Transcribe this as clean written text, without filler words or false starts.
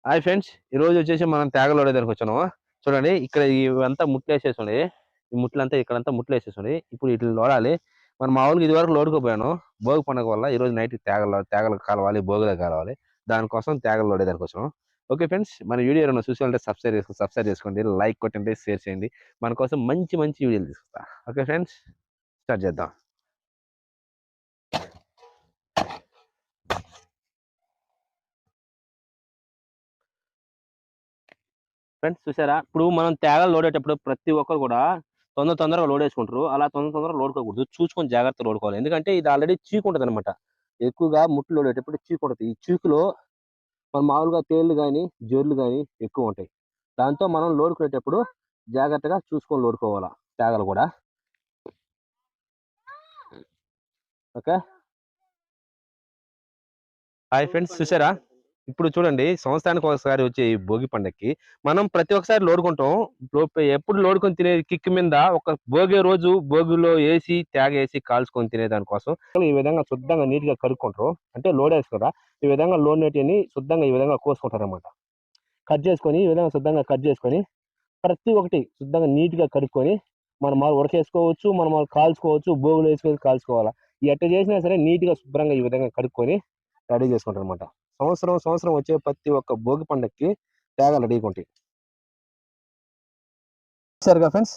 Hi friends, ఈ రోజు వచ్చేసి మనం తేగలోడే దగ్గరకు వచ్చాము. చూడండి, ఇక్కడ ఇవంతా ముట్లు వేసేసి ఈ ముట్లంతా ఇక్కడంతా ముట్లు వేసేసి ఇప్పుడు ఇట్లా లోడాలి. మనం మామూలుగా ఇది వరకు లోడుకోపోయాను. భోగి పండుగ వల్ల ఈ రోజు నైట్ తేగలు కాలవాలి, భోగిలో కాలవాలి. దానికోసం తేగలు లోడే దానికి వచ్చాము. ఓకే ఫ్రెండ్స్, మన వీడియో ఏమైనా చూసి సబ్స్క్రైబ్ చేసుకోండి, లైక్ కొట్టండి, షేర్ చేయండి. మన కోసం మంచి మంచి వీడియోలు తీసుకుంటా. ఓకే ఫ్రెండ్స్, స్టార్ట్ చేద్దాం. ఫ్రెండ్స్ చూసారా, ఇప్పుడు మనం తేగలు లోడేటప్పుడు ప్రతి ఒక్కరు కూడా తొందరగా లోడ్ వేసుకుంటారు. అలా తొందరగా లోడుకోకూడదు, చూసుకొని జాగ్రత్తగా లోడుకోవాలి. ఎందుకంటే ఇది ఆల్రెడీ చీకు ఉంటుంది అనమాట. ఎక్కువగా ముట్లు లోడేటప్పుడు చీకు ఉంటుంది. ఈ చీకులో మనం మామూలుగా తేళ్లు కానీ జొర్లు కానీ ఎక్కువ ఉంటాయి. దాంతో మనం లోడుకునేటప్పుడు జాగ్రత్తగా చూసుకొని లోడుకోవాలా తేగలు కూడా. ఓకే, హాయ్ ఫ్రెండ్స్ చూసారా, ఇప్పుడు చూడండి, సంవత్సరానికి ఒకసారి వచ్చే ఈ భోగి పండగకి మనం ప్రతి ఒక్కసారి లోడుకుంటాం. ఎప్పుడు లోడుకొని తినే కిక్కు మీద ఒక భోగి రోజు భోగిలో వేసి తేగ వేసి కాల్చుకొని తినే దానికోసం ఈ విధంగా శుద్ధంగా నీట్ గా కడుక్కుంటారు. అంటే లోడ్ వేసుకురా ఈ విధంగా లోడ్ నేటిని శుద్ధంగా ఈ విధంగా కోసుకుంటారు అనమాట. కట్ చేసుకొని ఈ విధంగా శుద్ధంగా కట్ చేసుకొని ప్రతి ఒక్కటి శుద్ధంగా నీట్ గా కడుక్కొని మనం ఉడకేసుకోవచ్చు, మనం కాల్చుకోవచ్చు, భోగులు వేసుకొని కాల్చుకోవాలా. ఎట్ట చేసినా సరే నీట్ గా శుభ్రంగా ఈ విధంగా కడుక్కొని రెడీ చేసుకుంటారు అనమాట. సంవత్సరం వచ్చే ప్రతి ఒక్క భోగి పండగకి తేగలు రెడీగా ఉంటాయి. సరిగా ఫ్రెండ్స్,